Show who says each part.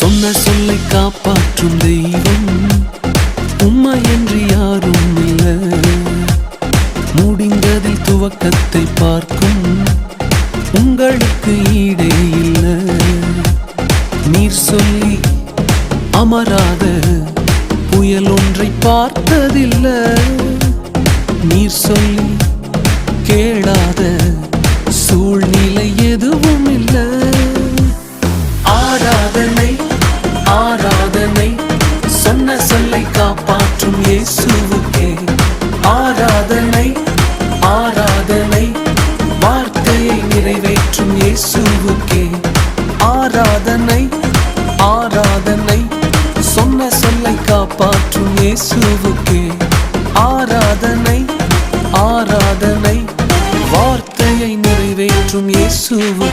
Speaker 1: சொன்ன சொல்லை காப்பாற்றும் தெய்வம் உம்மையன்றி யாரும் இல்லை. முடிந்ததில் துவக்கத்தை பார்க்கும் உங்களுக்கு ஈடே இல்லை. நீர் சொல்லி அமராத புயல் ஒன்றை பார்த்ததில்லை. நீர் சொல்லி கேளாத சூழ்நிலை எதுவும் இல்லை. ஆராதனை ஆராதனை சொன்ன சொல்லை காப்பாற்றும் இயேசுவுக்கே. ஆராதனை ஆராதனை வார்த்தையை நிறைவேற்றும் இயேசுவுக்கே. ஆராதனை ஆராதனை சொன்ன சொல்லை காப்பாற்றும் இயேசுவுக்கே. ஆராதனை ஆராதனை வார்த்தையை நிறைவேற்றும் இயேசுவுக்கே.